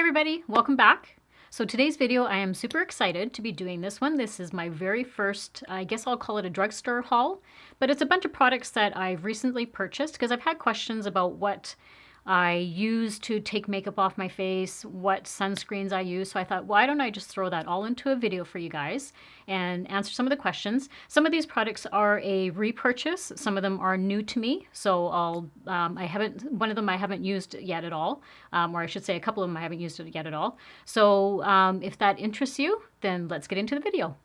everybody, welcome back. So today's video, I am super excited to be doing this one. This is my very first, I guess I'll call it a drugstore haul, but it's a bunch of products that I've recently purchased because I've had questions about what I use to take makeup off my face, what sunscreens I use. So I thought, why don't I just throw that all into a video for you guys and answer some of the questions. Some of these products are a repurchase. Some of them are new to me. So one of them I haven't used yet at all, or I should say a couple of them I haven't used it yet at all. So if that interests you, then let's get into the video.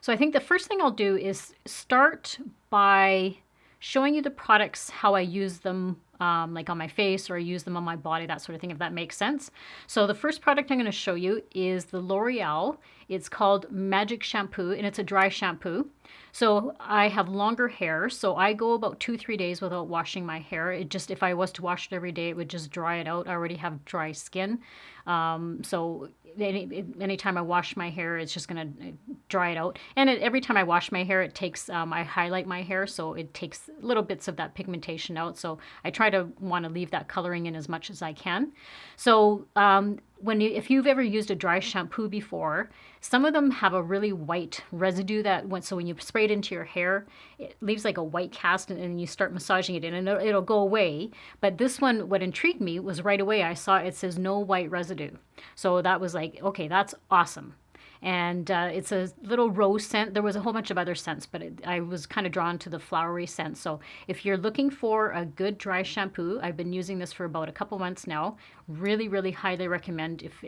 So I think the first thing I'll do is start by showing you the products, how I use them like on my face or I use them on my body, that sort of thing, if that makes sense. So the first product I'm going to show you is the L'Oreal. It's called Magic Shampoo and it's a dry shampoo. So I have longer hair, so I go about 2-3 days without washing my hair. If I was to wash it every day, it would just dry it out. I already have dry skin. So anytime I wash my hair, it's just going to dry it out. And every time I wash my hair, I highlight my hair, so it takes little bits of that pigmentation out. So I try to want to leave that coloring in as much as I can. So if you've ever used a dry shampoo before, some of them have a really white residue so when you spray it into your hair, it leaves like a white cast and you start massaging it in and it'll go away. But this one, what intrigued me was right away I saw it says no white residue. So that was like, okay, that's awesome. And it's a little rose scent. There was a whole bunch of other scents, but I was kind of drawn to the flowery scent. So if you're looking for a good dry shampoo, I've been using this for about a couple months now. Really, really highly recommend if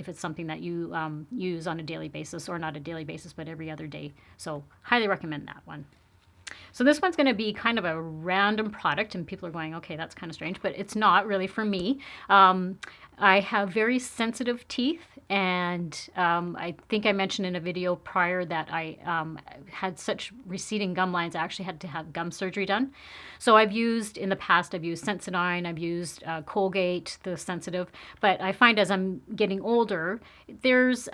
it's something that you use on a daily basis, or not a daily basis, but every other day. So highly recommend that one. So this one's going to be kind of a random product, and people are going, okay, that's kind of strange, but it's not really for me. I have very sensitive teeth, and I think I mentioned in a video prior that I had such receding gum lines, I actually had to have gum surgery done. So in the past, I've used Sensodyne, I've used Colgate, the sensitive, but I find as I'm getting older, there's...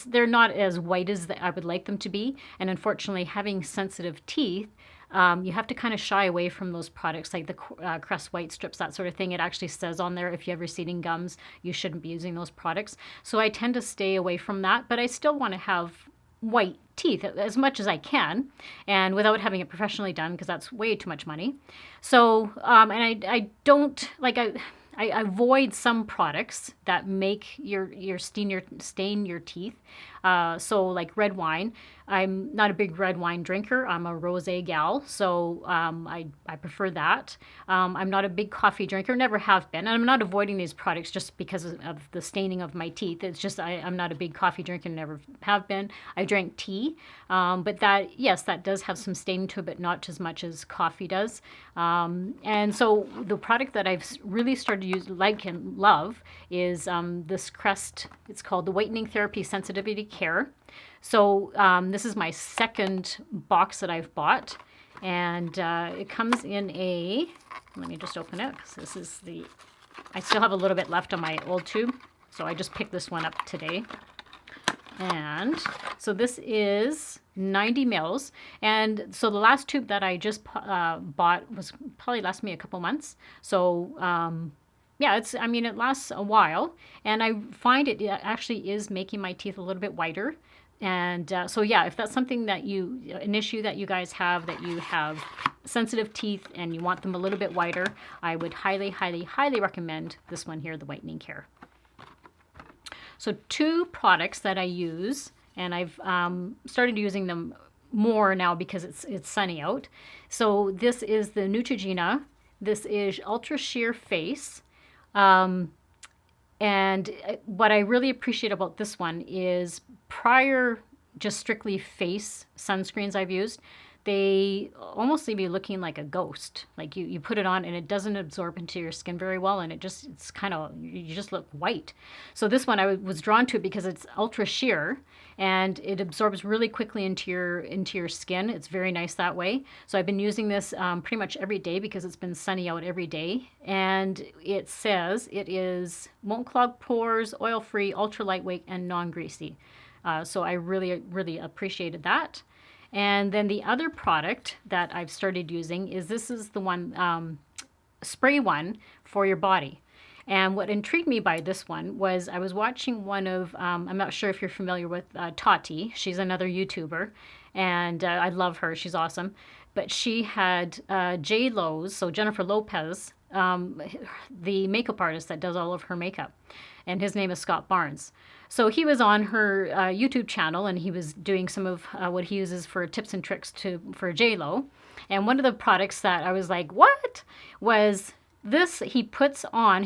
they're not as white as I would like them to be. And unfortunately, having sensitive teeth, you have to kind of shy away from those products like the Crest white strips, that sort of thing. It actually says on there, if you have receding gums, you shouldn't be using those products. So I tend to stay away from that, but I still want to have white teeth as much as I can, and without having it professionally done, because that's way too much money. So, and I don't, like, I avoid some products that make stain your teeth. So like red wine, I'm not a big red wine drinker. I'm a rosé gal, so I prefer that. I'm not a big coffee drinker, never have been. And I'm not avoiding these products just because of the staining of my teeth. It's just I'm not a big coffee drinker, never have been. I drank tea, but that does have some stain to it, but not as much as coffee does. And so the product that I've really started to use, like and love, is this Crest. It's called the Whitening Therapy Sensitivity Care. So this is my second box that I've bought, and it comes in let me just open it, because I still have a little bit left on my old tube, so I just picked this one up today. And so this is 90 mils. And so the last tube that I just bought was probably last me a couple months. So yeah, it lasts a while, and I find it actually is making my teeth a little bit whiter. And so yeah, if that's something an issue that you guys have, that you have sensitive teeth and you want them a little bit whiter, I would highly, highly, highly recommend this one here, the Whitening Care. So two products that I use, and I've started using them more now because it's sunny out. So this is the Neutrogena. This is Ultra Sheer Face. And what I really appreciate about this one is prior just strictly face sunscreens I've used, they almost leave you looking like a ghost. Like you put it on and it doesn't absorb into your skin very well, and it's kind of, you just look white. So this one I was drawn to it because it's ultra sheer and it absorbs really quickly into your skin. It's very nice that way. So I've been using this pretty much every day because it's been sunny out every day. And it says it won't clog pores, oil-free, ultra lightweight, and non-greasy. So I really, really appreciated that. And then the other product that I've started using is this is the one, spray one for your body. And what intrigued me by this one was I was watching one of, I'm not sure if you're familiar with Tati. She's another YouTuber, and I love her. She's awesome. But she had J-Lo's, so Jennifer Lopez, the makeup artist that does all of her makeup. And his name is Scott Barnes. So he was on her YouTube channel, and he was doing some of what he uses for tips and tricks for J-Lo. And one of the products that I was like, what? Was this he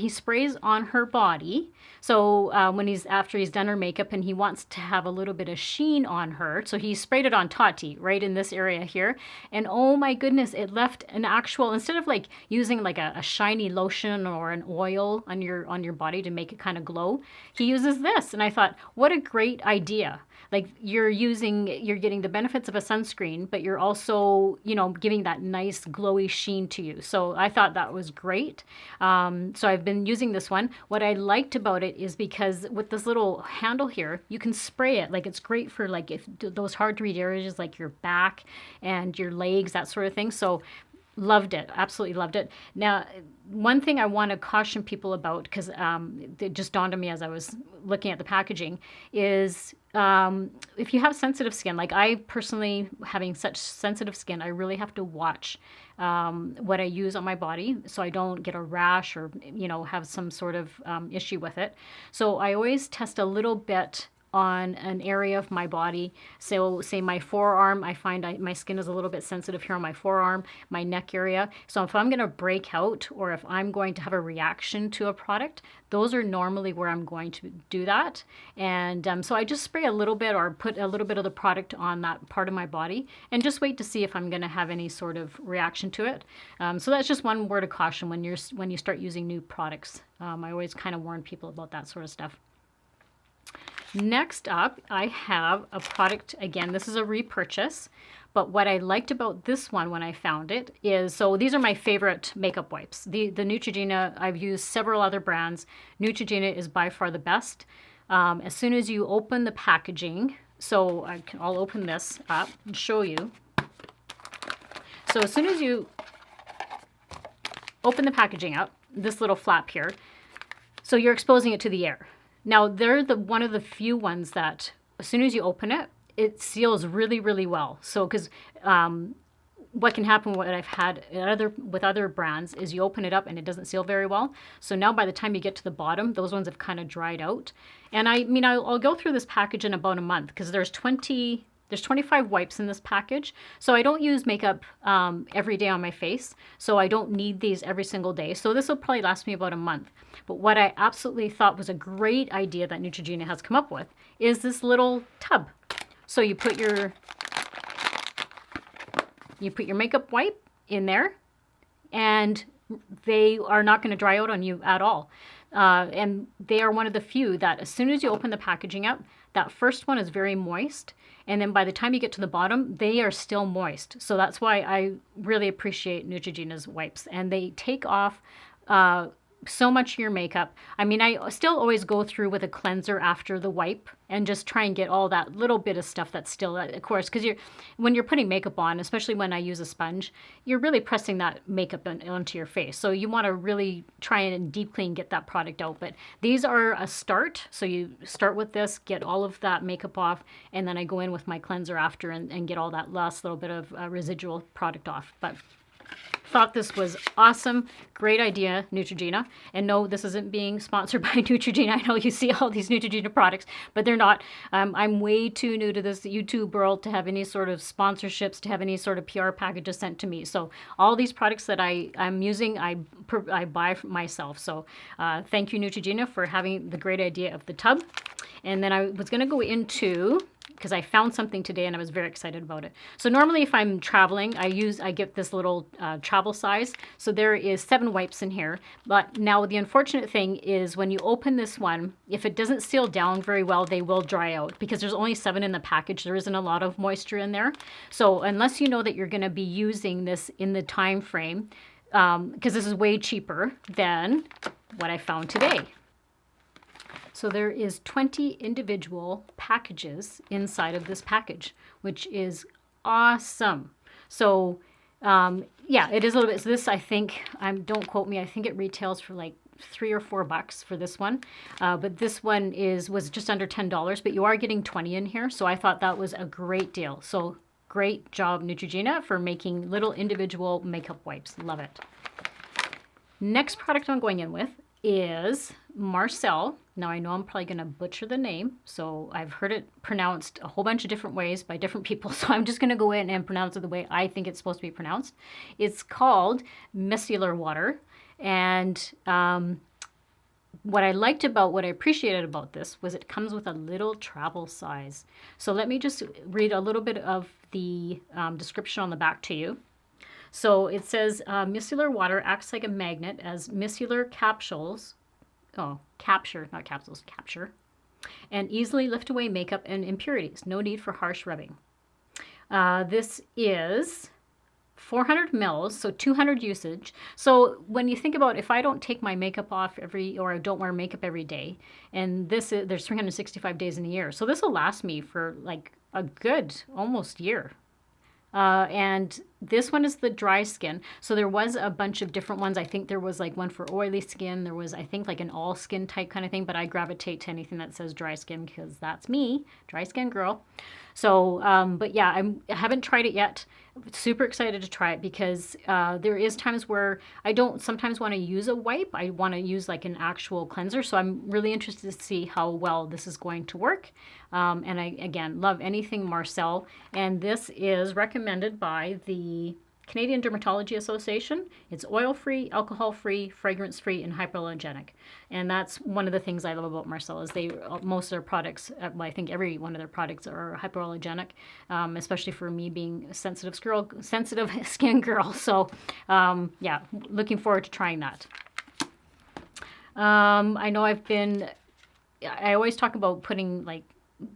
sprays on her body. So after he's done her makeup and he wants to have a little bit of sheen on her, so he sprayed it on Tati right in this area here. And oh my goodness, it left an actual, instead of like using like a shiny lotion or an oil on your body to make it kind of glow, he uses this. And I thought, what a great idea. Like you're getting the benefits of a sunscreen, but you're also, giving that nice glowy sheen to you. So I thought that was great. So I've been using this one. What I liked about it is because with this little handle here, you can spray it. Like it's great for like if those hard to read areas like your back and your legs, that sort of thing. So loved it. Absolutely loved it. Now, one thing I want to caution people about, because it just dawned on me as I was looking at the packaging, is if you have sensitive skin, like I personally, having such sensitive skin, I really have to watch what I use on my body so I don't get a rash or, have some sort of issue with it. So I always test a little bit on an area of my body. So say my forearm, I find my skin is a little bit sensitive here on my forearm, my neck area. So if I'm going to break out or if I'm going to have a reaction to a product, those are normally where I'm going to do that. And so I just spray a little bit or put a little bit of the product on that part of my body and just wait to see if I'm going to have any sort of reaction to it. So that's just one word of caution when you start using new products. I always kind of warn people about that sort of stuff. Next up, I have a product, again, this is a repurchase, but what I liked about this one when I found it is, so these are my favorite makeup wipes. The Neutrogena, I've used several other brands. Neutrogena is by far the best. As soon as you open the packaging, so I'll open this up and show you. So as soon as you open the packaging up, this little flap here, so you're exposing it to the air. Now, they're one of the few ones that as soon as you open it, it seals really, really well. So, because what can happen, what I've had with other brands, is you open it up and it doesn't seal very well. So now by the time you get to the bottom, those ones have kind of dried out. And I'll go through this package in about a month because there's 25 wipes in this package. So I don't use makeup every day on my face. So I don't need these every single day. So this will probably last me about a month. But what I absolutely thought was a great idea that Neutrogena has come up with is this little tub. So you put your makeup wipe in there and they are not going to dry out on you at all. And they are one of the few that as soon as you open the packaging up, that first one is very moist. And then by the time you get to the bottom, they are still moist. So that's why I really appreciate Neutrogena's wipes. And they take off so much of your makeup. I still always go through with a cleanser after the wipe and just try and get all that little bit of stuff that's still, of course, because when you're putting makeup on, especially when I use a sponge, you're really pressing that makeup onto your face. So you want to really try and deep clean, get that product out. But these are a start. So you start with this, get all of that makeup off, and then I go in with my cleanser after and get all that last little bit of residual product off. But thought this was awesome. Great idea, Neutrogena. And no, this isn't being sponsored by Neutrogena. I know you see all these Neutrogena products, but they're not. I'm way too new to this YouTube world to have any sort of sponsorships, to have any sort of PR packages sent to me. So all these products that I'm using, I buy for myself. So thank you, Neutrogena, for having the great idea of the tub. And then I was going to go into, because I found something today and I was very excited about it. So normally if I'm traveling, I get this little travel size. So there is 7 wipes in here. But now the unfortunate thing is when you open this one, if it doesn't seal down very well, they will dry out because there's only 7 in the package. There isn't a lot of moisture in there. So unless you know that you're going to be using this in the time frame, because this is way cheaper than what I found today. So there is 20 individual packages inside of this package, which is awesome. So yeah, it is a little bit. So this, I think, don't quote me, I think it retails for like $3 or $4 for this one. But this one was just under $10, but you are getting 20 in here. So I thought that was a great deal. So great job, Neutrogena, for making little individual makeup wipes. Love it. Next product I'm going in with is Marcelle. Now I know I'm probably going to butcher the name, so I've heard it pronounced a whole bunch of different ways by different people, so I'm just going to go in and pronounce it the way I think it's supposed to be pronounced. It's called Micellar water, and what I appreciated about this was it comes with a little travel size. So let me just read a little bit of the description on the back to you. So it says micellar water acts like a magnet as micellar capture, and easily lift away makeup and impurities. No need for harsh rubbing. This is 400 mils, so 200 usage. So when you think about if I don't take my makeup off or I don't wear makeup every day, and there's 365 days in a year. So this will last me for like a good almost year. And this one is the dry skin. So there was a bunch of different ones. I think there was like one for oily skin. There was, I think, like an all skin type kind of thing, but I gravitate to anything that says dry skin because that's me, dry skin girl. So, but yeah, I haven't tried it yet. Super excited to try it because there is times where I don't sometimes want to use a wipe. I want to use like an actual cleanser. So I'm really interested to see how well this is going to work. And I, again, love anything Marcelle. And this is recommended by the Canadian Dermatology Association. It's oil-free, alcohol-free, fragrance-free, and hypoallergenic. And that's one of the things I love about Marcelle is most of their products, well, I think every one of their products are hypoallergenic, especially for me being a sensitive skin girl. So yeah, looking forward to trying that. I know I always talk about putting like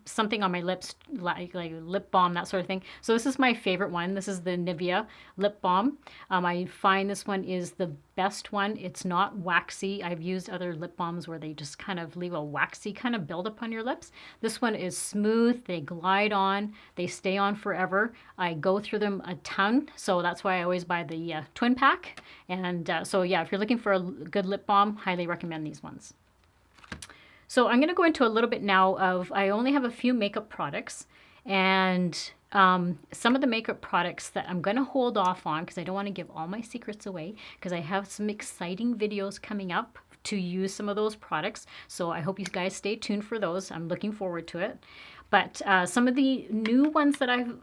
something on my lips, like lip balm, that sort of thing. So this is my favorite one. This is the Nivea lip balm. I find this one is the best one. It's not waxy. I've used other lip balms where they just kind of leave a waxy kind of buildup on your lips. This one is smooth. They glide on. They stay on forever. I go through them a ton, so that's why I always buy the twin pack. And so yeah, if you're looking for a good lip balm, highly recommend these ones. So I'm going to go into a little bit now I only have a few makeup products, and some of the makeup products that I'm going to hold off on because I don't want to give all my secrets away because I have some exciting videos coming up to use some of those products. So I hope you guys stay tuned for those. I'm looking forward to it. But some of the new ones that I've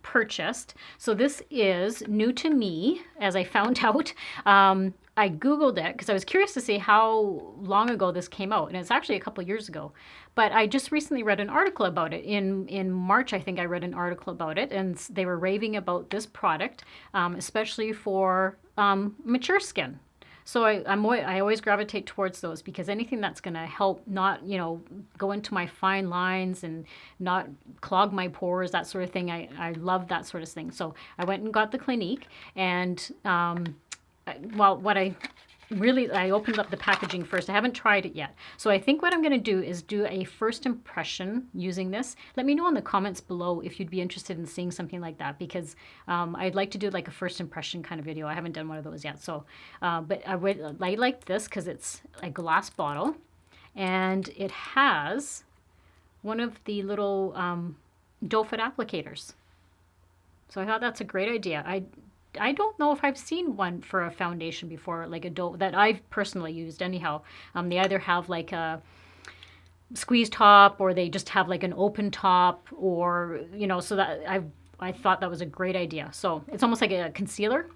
purchased. So this is new to me, as I found out. I Googled it because I was curious to see how long ago this came out. And it's actually a couple years ago. But I just recently read an article about it. In March, I think I read an article about it. And they were raving about this product, especially for mature skin. So I always gravitate towards those because anything that's going to help not, go into my fine lines and not clog my pores, that sort of thing. I love that sort of thing. So I went and got the Clinique, and I opened up the packaging first. I haven't tried it yet. So I think what I'm going to do is do a first impression using this. Let me know in the comments below if you'd be interested in seeing something like that, because I'd like to do like a first impression kind of video. I haven't done one of those yet. So, but I like this because it's a glass bottle and it has one of the little doe foot applicators. So I thought that's a great idea. I don't know if I've seen one for a foundation before, like a doe that I've personally used anyhow. They either have like a squeeze top or they just have like an open top, or, so that I thought that was a great idea. So it's almost like a concealer.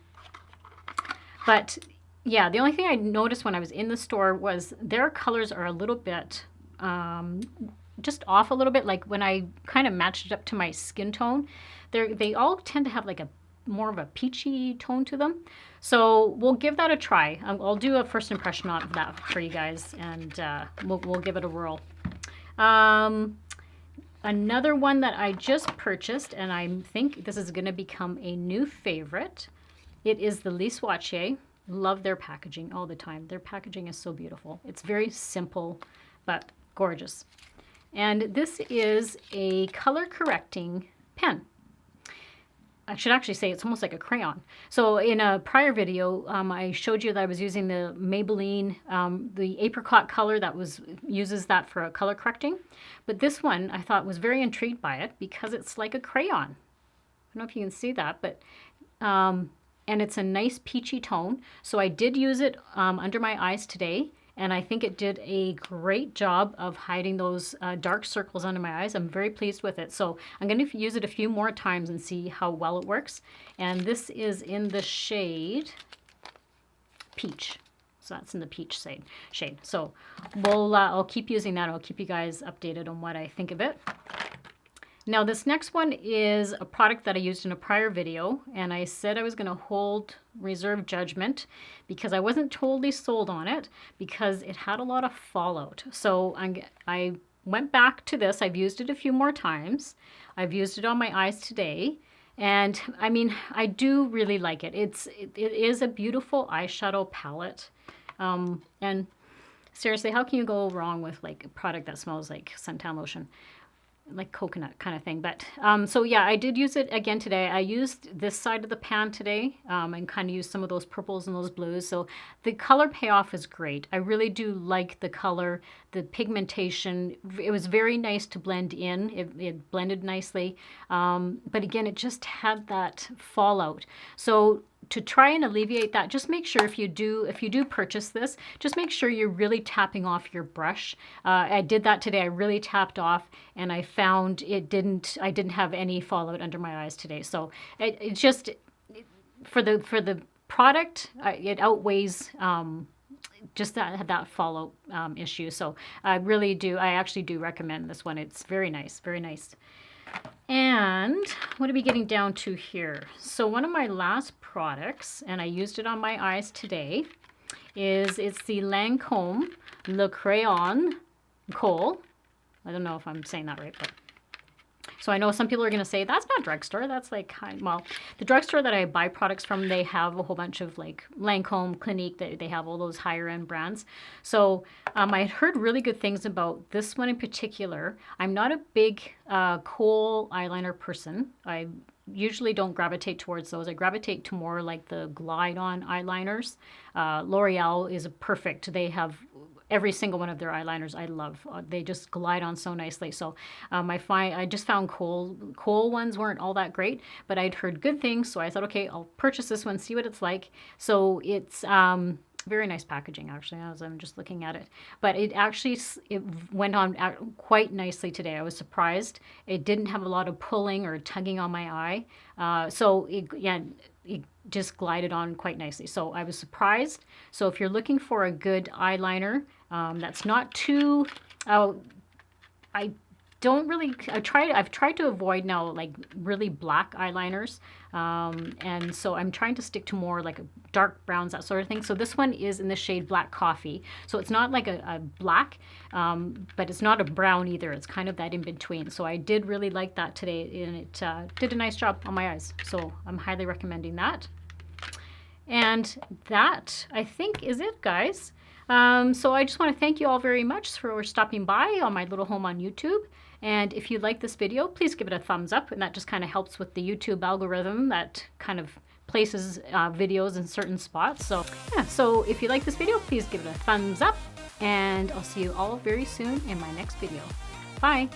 But yeah, the only thing I noticed when I was in the store was their colors are a little bit just off a little bit. Like when I kind of matched it up to my skin tone, they all tend to have like a more of a peachy tone to them. So we'll give that a try. I'll do a first impression on that for you guys, and we'll give it a whirl. Another one that I just purchased, and I think this is going to become a new favorite. It is the Lise Watier. Love their packaging all the time. Their packaging is so beautiful. It's very simple. but gorgeous. And this is a color correcting pen. I should actually say it's almost like a crayon. So in a prior video, I showed you that I was using the Maybelline, the apricot color that uses that for a color correcting. But this one I thought was very intrigued by it because it's like a crayon. I don't know if you can see that, but and it's a nice peachy tone. So I did use it under my eyes today. And I think it did a great job of hiding those dark circles under my eyes. I'm very pleased with it. So I'm going to use it a few more times and see how well it works. And this is in the shade Peach. So that's in the peach shade. So I'll keep using that. I'll keep you guys updated on what I think of it. Now this next one is a product that I used in a prior video, and I said I was going to hold reserve judgment because I wasn't totally sold on it because it had a lot of fallout. So I went back to this. I've used it a few more times. I've used it on my eyes today, and I mean, I do really like it. It is a beautiful eyeshadow palette, and seriously, how can you go wrong with like a product that smells like suntan lotion? Like coconut kind of thing. But so yeah, I did use it again today. I used this side of the pan today and kind of used some of those purples and those blues. So the color payoff is great. I really do like the color, the pigmentation. It was very nice to blend in. It blended nicely. But again, it just had that fallout. So to try and alleviate that, just make sure if you do purchase this, just make sure you're really tapping off your brush. I did that today. I really tapped off, and I found I didn't have any fallout under my eyes today. So it just for the product, it outweighs just that fallout issue. So I actually do recommend this one. It's very nice, very nice. And what are we getting down to here? So one of my last products, and I used it on my eyes today, it's the Lancome Le Crayon Khol. I don't know if I'm saying that right, but so I know some people are going to say that's not drugstore. That's like, well, the drugstore that I buy products from, they have a whole bunch of like Lancome, Clinique. They have all those higher end brands. So I had heard really good things about this one in particular. I'm not a big Khol eyeliner person. I usually don't gravitate towards those. I gravitate to more like the glide on eyeliners. L'Oreal is perfect. They have every single one of their eyeliners I love. They just glide on so nicely. So I just found Khol ones weren't all that great, but I'd heard good things. So I thought, okay, I'll purchase this one, see what it's like. So it's very nice packaging, actually, as I'm just looking at it. But it went on quite nicely today. I was surprised. It didn't have a lot of pulling or tugging on my eye. So it just glided on quite nicely. So I was surprised. So if you're looking for a good eyeliner that's not too, I've tried to avoid now like really black eyeliners. And so I'm trying to stick to more like dark browns, that sort of thing. So this one is in the shade Black Coffee. So it's not like a black, but it's not a brown either. It's kind of that in between. So I did really like that today, and it did a nice job on my eyes. So I'm highly recommending that. And that, I think, is it, guys. So I just want to thank you all very much for stopping by on my little home on YouTube. And if you like this video, please give it a thumbs up, and that just kind of helps with the YouTube algorithm that kind of places videos in certain spots. So yeah, so if you like this video, please give it a thumbs up, and I'll see you all very soon in my next video. Bye.